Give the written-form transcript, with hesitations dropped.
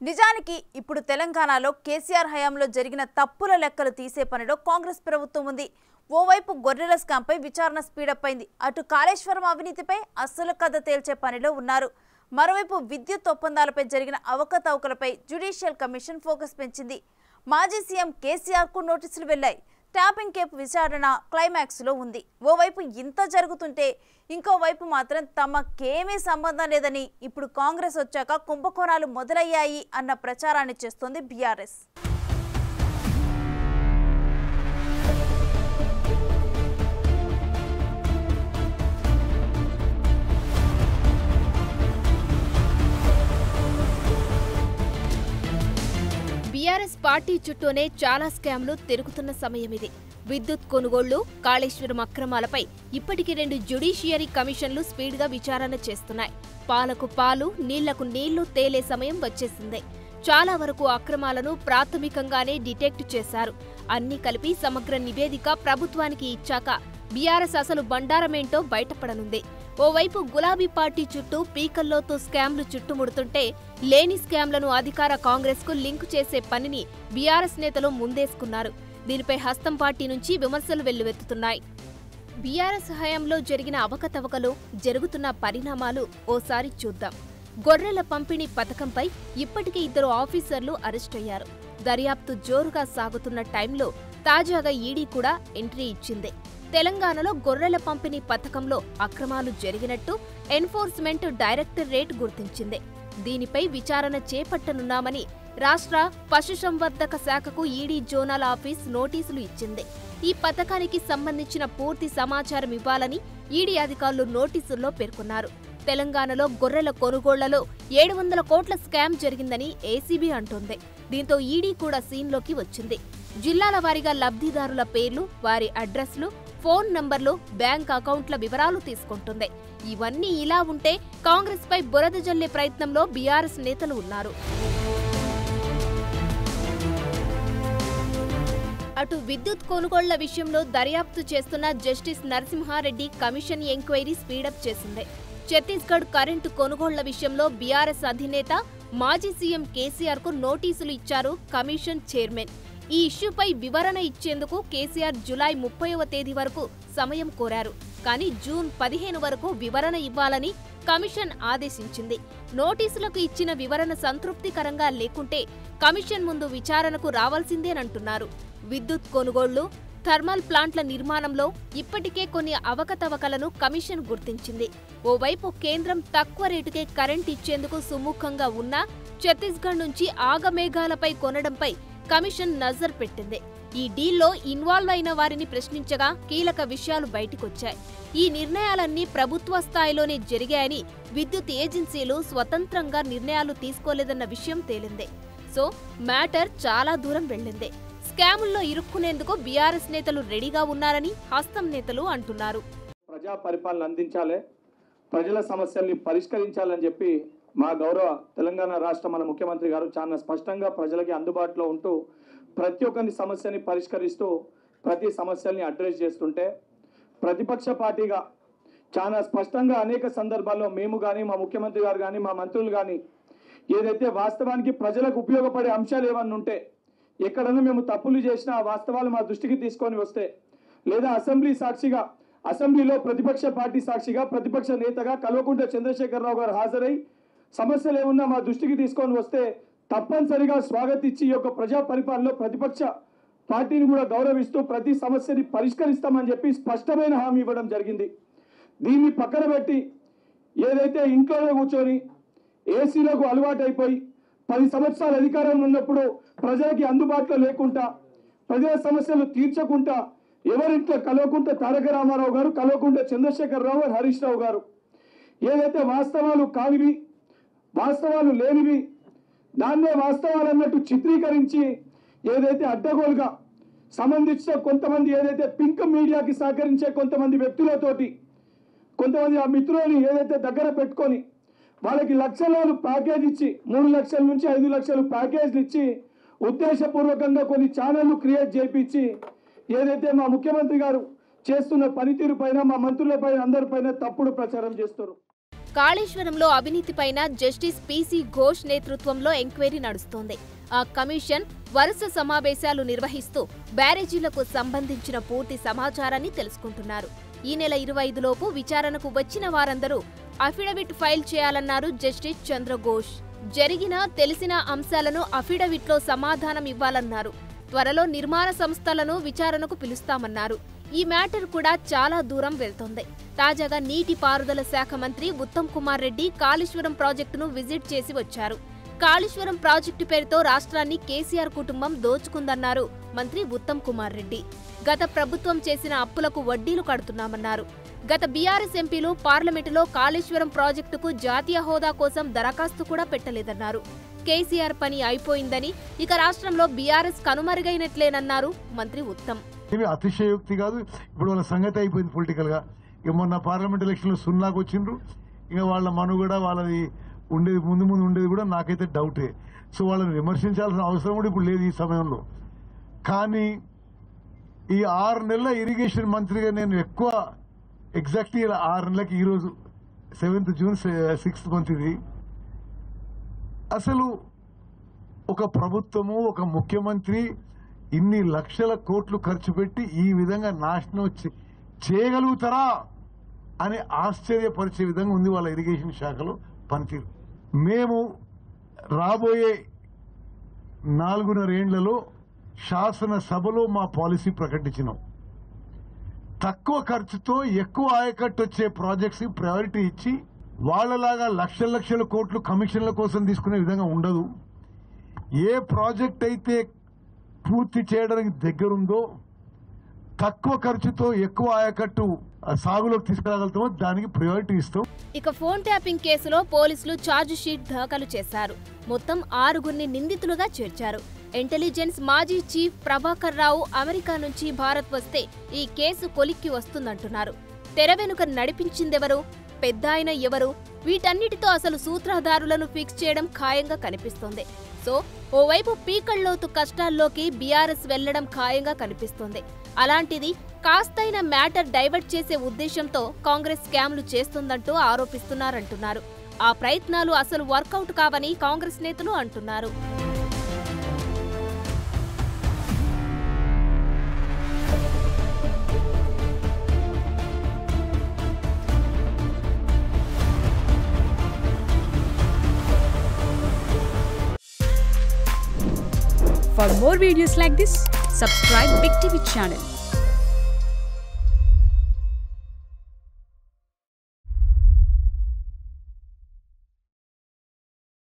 నిజానికి ఇప్పుడు తెలంగాణలో కేసీఆర్ హయాంలో జరిగిన తప్పుల లెక్కలు తీసే పనిలో కాంగ్రెస్ ప్రభుత్వం ఉంది. ఓవైపు గొర్రెల స్కాంపై విచారణ స్పీడప్ అయింది. అటు కాళేశ్వరం అవినీతిపై అసలు కథ తేల్చే పనిలో ఉన్నారు. మరోవైపు విద్యుత్ ఒప్పందాలపై జరిగిన అవకతవకలపై జ్యుడిషియల్ కమిషన్ ఫోకస్ పెంచింది. మాజీ సీఎం కేసీఆర్కు నోటీసులు వెళ్లాయి. ట్యాపింగ్ కేపు విచారణ క్లైమాక్స్లో ఉంది. ఓవైపు ఇంత జరుగుతుంటే ఇంకోవైపు మాత్రం తమకేమీ సంబంధం లేదని ఇప్పుడు కాంగ్రెస్ వచ్చాక కుంభకోణాలు మొదలయ్యాయి అన్న ప్రచారాన్ని చేస్తోంది బీఆర్ఎస్. బీఆర్ఎస్ పార్టీ చుట్టూనే చాలా స్కామ్లు తిరుగుతున్న సమయం ఇది. విద్యుత్ కొనుగోళ్లు, కాళేశ్వరం అక్రమాలపై ఇప్పటికి 2 జ్యుడిషియరీ కమిషన్లు స్పీడ్గా విచారణ చేస్తున్నాయి. పాలకు పాలు, నీళ్లకు నీళ్లు తేలే సమయం వచ్చేసింది. చాలా వరకు అక్రమాలను ప్రాథమికంగానే డిటెక్ట్ చేశారు. అన్నీ కలిపి సమగ్ర నివేదిక ప్రభుత్వానికి ఇచ్చాక బీఆర్ఎస్ అసలు బండారమేంటో బయటపడనుంది. ఓవైపు గులాబీ పార్టీ చుట్టూ పీకల్లోతో స్కామ్లు చుట్టుముడుతుంటే లేని స్కామ్లను అధికార కాంగ్రెస్కు లింకు చేసే పనిని బీఆర్ఎస్ నేతలు ముందేసుకున్నారు. దీనిపై హస్తం పార్టీ నుంచి విమర్శలు వెల్లువెత్తుతున్నాయి. బీఆర్ఎస్ హయాంలో జరిగిన అవకతవకలు, జరుగుతున్న పరిణామాలు ఓసారి చూద్దాం. గొర్రెల పంపిణీ పథకంపై ఇప్పటికే 2 ఆఫీసర్లు అరెస్టయ్యారు. దర్యాప్తు జోరుగా సాగుతున్న టైంలో తాజాగా ఈడీ కూడా ఎంట్రీ ఇచ్చింది. తెలంగాణలో గొర్రెల పంపిణీ పథకంలో అక్రమాలు జరిగినట్టు ఎన్ఫోర్స్మెంట్ డైరెక్టరేట్ గుర్తించింది. దీనిపై విచారణ చేపట్టనున్నామని రాష్ట్ర పశుసంవర్ధక శాఖకు ఈడీ జోనల్ ఆఫీస్ నోటీసులు ఇచ్చింది. ఈ పథకానికి సంబంధించిన పూర్తి సమాచారం ఇవ్వాలని ఈడీ అధికారులు నోటీసుల్లో పేర్కొన్నారు. తెలంగాణలో గొర్రెల కొనుగోళ్లలో 700 కోట్ల స్కామ్ జరిగిందని ఏసీబీ అంటోంది. దీంతో ఈడీ కూడా సీన్లోకి వచ్చింది. జిల్లాల వారీగా లబ్ధిదారుల పేర్లు, వారి అడ్రస్లు, ఫోన్ నంబర్లు, బ్యాంక్ అకౌంట్ల వివరాలు తీసుకుంటుంది. ఇవన్నీ ఇలా ఉంటే కాంగ్రెస్ పై బురద జల్లే ప్రయత్నంలో బీఆర్ఎస్ నేతలు ఉన్నారు. అటు విద్యుత్ కొనుగోళ్ల విషయంలో దర్యాప్తు చేస్తున్న justice Narasimha Reddy commission enquiry speed up చేసింది. ఛత్తీస్గఢ్ కరెంటు కొనుగోళ్ల విషయంలో బీఆర్ఎస్ అధినేత మాజీ సీఎం కేసీఆర్కు నోటీసులు ఇచ్చారు కమిషన్ చైర్మన్. ఈ ఇష్యూపై వివరణ ఇచ్చేందుకు కేసీఆర్ జూలై 30వ తేదీ వరకు సమయం కోరారు. కానీ జూన్ 15 వరకు వివరణ ఇవ్వాలని కమిషన్ ఆదేశించింది. నోటీసులకు ఇచ్చిన వివరణ సంతృప్తికరంగా లేకుంటే కమిషన్ ముందు విచారణకు రావాల్సిందేనంటున్నారు. విద్యుత్ కొనుగోళ్లు, థర్మల్ ప్లాంట్ల నిర్మాణంలో ఇప్పటికే కొన్ని అవకతవకలను కమిషన్ గుర్తించింది. ఓవైపు కేంద్రం తక్కువ రేటుకే కరెంట్ ఇచ్చేందుకు సుముఖంగా ఉన్నా ఛత్తీస్గఢ్ నుంచి ఆగమేఘాలపై కొనడంపై కమిషన్ నజర్ పెట్టింది. ఈ డీల్లో ఇన్వాల్వ్ అయిన వారిని ప్రశ్నించగా కీలక విషయాలు బయటకొచ్చాయి. ఈ నిర్ణయాలన్నీ ప్రభుత్వ స్థాయిలోనే జరిగాయని, విద్యుత్ ఏజెన్సీలు స్వతంత్రంగా నిర్ణయాలు తీసుకోలేదన్న విషయం తేలింది. సో మ్యాటర్ చాలా దూరం వెళ్ళింది. స్కాముల్లో ఇరుక్కునేందుకు బీఆర్ఎస్ నేతలు రెడీగా ఉన్నారని హస్తం నేతలు అంటున్నారు. ప్రజా పరిపాలన అందించాలి, ప్రజల సమస్యల్ని పరిష్కరించాలని చెప్పి మా గౌరవ తెలంగాణ రాష్ట్ర మన ముఖ్యమంత్రి గారు చాలా స్పష్టంగా ప్రజలకి అందుబాటులో ఉంటూ ప్రతి ఒక్కరి సమస్యని పరిష్కరిస్తూ ప్రతి సమస్యల్ని అడ్రస్ చేస్తుంటే ప్రతిపక్ష పార్టీగా చాలా స్పష్టంగా అనేక సందర్భాల్లో మేము కానీ, మా ముఖ్యమంత్రి గారు కానీ, మా మంత్రులు కానీ ఏదైతే వాస్తవానికి ప్రజలకు ఉపయోగపడే అంశాలు ఏమన్నా ఉంటే, ఎక్కడన్నా మేము తప్పులు చేసినా ఆ వాస్తవాలు మా దృష్టికి తీసుకొని వస్తే, లేదా అసెంబ్లీ సాక్షిగా, అసెంబ్లీలో ప్రతిపక్ష పార్టీ సాక్షిగా, ప్రతిపక్ష నేతగా కల్వకుంట్ల చంద్రశేఖరరావు గారు హాజరై సమస్యలు ఏమన్నా మా దృష్టికి తీసుకొని వస్తే తప్పనిసరిగా స్వాగతించి ఈ యొక్క ప్రజా పరిపాలనలో ప్రతిపక్ష పార్టీని కూడా గౌరవిస్తూ ప్రతి సమస్యని పరిష్కరిస్తామని చెప్పి స్పష్టమైన హామీ ఇవ్వడం జరిగింది. దీన్ని పక్కన పెట్టి ఏదైతే ఇంట్లోనే కూర్చొని ఏసీలకు అలవాటైపోయి 10 సంవత్సరాల అధికారం ఉన్నప్పుడు ప్రజలకి అందుబాటులో లేకుండా, ప్రజల సమస్యలు తీర్చకుండా ఎవరింట్లో కల్వకుంట్ల తారక రామారావు గారు, కల్వకుంట్ల చంద్రశేఖరరావు గారు, హరీష్ రావు గారు ఏదైతే వాస్తవాలు కానివి, వాస్తవాలు లేనివి, దాన్నే వాస్తవాలు అన్నట్టు చిత్రీకరించి ఏదైతే అడ్డగోలుగా సంబంధించిన కొంతమంది ఏదైతే పింక్ మీడియాకి సహకరించే కొంతమంది వ్యక్తులతోటి, కొంతమంది ఆ మిత్రులని ఏదైతే దగ్గర పెట్టుకొని వాళ్ళకి లక్షలాలు ప్యాకేజ్ ఇచ్చి 3 లక్షల నుంచి 5 లక్షలు ప్యాకేజ్లు ఇచ్చి ఉద్దేశపూర్వకంగా కొన్ని ఛానళ్లు క్రియేట్ చేయించి ఏదైతే మా ముఖ్యమంత్రి గారు చేస్తున్న పనితీరు పైన, మా మంత్రుల పైన, అందరిపైన తప్పుడు ప్రచారం చేస్తారు. కాళేశ్వరంలో అవినీతిపైన జస్టిస్ పీసీ ఘోష్ నేతృత్వంలో ఎంక్వైరీ నడుస్తోంది. ఆ కమిషన్ వరుస సమావేశాలు నిర్వహిస్తూ బ్యారేజీలకు సంబంధించిన పూర్తి సమాచారాన్ని తెలుసుకుంటున్నారు. ఈ నెల 25 లోపు విచారణకు వచ్చిన వారందరూ అఫిడవిట్ ఫైల్ చేయాలన్నారు జస్టిస్ చంద్రఘోష్. జరిగిన తెలిసిన అంశాలను అఫిడవిట్లో సమాధానం ఇవ్వాలన్నారు. త్వరలో నిర్మాణ సంస్థలను విచారణకు పిలుస్తామన్నారు. ఈ మ్యాటర్ కూడా చాలా దూరం వెళ్తోంది. తాజాగా నీటిపారుదల శాఖ మంత్రి ఉత్తమ్ కుమార్ రెడ్డి కాళేశ్వరం ప్రాజెక్టును విజిట్ చేసి వచ్చారు. కాళేశ్వరం ప్రాజెక్టు పేరుతో రాష్ట్రాన్ని కేసీఆర్ కుటుంబం దోచుకుందన్నారు మంత్రి ఉత్తమ్ కుమార్ రెడ్డి. గత ప్రభుత్వం చేసిన అప్పులకు వడ్డీలు కడుతున్నామన్నారు. గత బీఆర్ఎస్ ఎంపీలు పార్లమెంటులో కాళేశ్వరం ప్రాజెక్టుకు జాతీయ హోదా కోసం దరఖాస్తు కూడా పెట్టలేదన్నారు. కేసీఆర్ పని అయిపోయిందని, ఇక రాష్ట్రంలో బీఆర్ఎస్ కనుమరుగైనట్లేనన్నారు మంత్రి ఉత్తమ్. ఇవి అతిశయోక్తి కాదు. ఇప్పుడు వాళ్ళ సంగతి అయిపోయింది పొలిటికల్ గా. ఇక మొన్న పార్లమెంట్ ఎలక్షన్ లో 0కు వచ్చిండ్రు. ఇక వాళ్ళ మనుగడ వాళ్ళది ఉండేది ముందు ఉండేది కూడా నాకైతే డౌటే. సో వాళ్ళని విమర్శించాల్సిన అవసరం కూడా ఇప్పుడు లేదు ఈ సమయంలో. కానీ ఈ 6 నెలల ఇరిగేషన్ మంత్రిగా నేను ఎక్కువ ఎగ్జాక్ట్లీ 6 నెలలకి ఈరోజు 7th జూన్ 6th మంత్ ఇది. అసలు ఒక ప్రభుత్వము, ఒక ముఖ్యమంత్రి ఇన్ని లక్షల కోట్లు ఖర్చు పెట్టి ఈ విధంగా నాశనం చేయగలుగుతారా అని ఆశ్చర్యపరిచే విధంగా ఉంది వాళ్ళ ఇరిగేషన్ శాఖలో పనితీరు. మేము రాబోయే 4.5 ఏళ్లలో శాసనసభలో మా పాలసీ ప్రకటించినాం. తక్కువ ఖర్చుతో ఎక్కువ ఆయకట్టు వచ్చే ప్రాజెక్ట్స్ ప్రయారిటీ ఇచ్చి వాళ్ళలాగా లక్షల కోట్లు కమిషన్ల కోసం తీసుకునే విధంగా ఉండదు. ఏ ప్రాజెక్ట్ అయితే పూర్తి చేయడానికి దగ్గరుందో, తక్కువ ఖర్చుతో ఎక్కువ ఆయకట్టు సాగులోకి తీసుకురాగలుగుతామో దానికి ప్రయారిటీ ఇస్తాం. ఇక ఫోన్ ట్యాపింగ్ కేసులో పోలీసులు ఛార్జ్ షీట్ దాఖలు చేశారు. మొత్తం 6గురిని నిందితులుగా చేర్చారు. ఇంటెలిజెన్స్ మాజీ చీఫ్ ప్రభాకర్ రావు అమెరికా నుంచి భారత్ వస్తే ఈ కేసు కొలిక్కి వస్తుందంటున్నారు. తెర వెనుక నడిపించిందెవరు, పెద్దాయన ఎవరు, వీటన్నిటితో అసలు సూత్రధారులను ఫిక్స్ చేయడం ఖాయంగా కనిపిస్తోంది. సో ఓవైపు పీకల్లోతు కష్టాల్లోకి బీఆర్ఎస్ వెళ్లడం ఖాయంగా కనిపిస్తోంది. అలాంటిది కాస్తైన మ్యాటర్ డైవర్ట్ చేసే ఉద్దేశంతో కాంగ్రెస్ స్కామ్లు చేస్తుందంటూ ఆరోపిస్తున్నారంటున్నారు. ఆ ప్రయత్నాలు అసలు వర్కౌట్ కావని కాంగ్రెస్ నేతలు అంటున్నారు. For more videos like this, subscribe Big TV channel.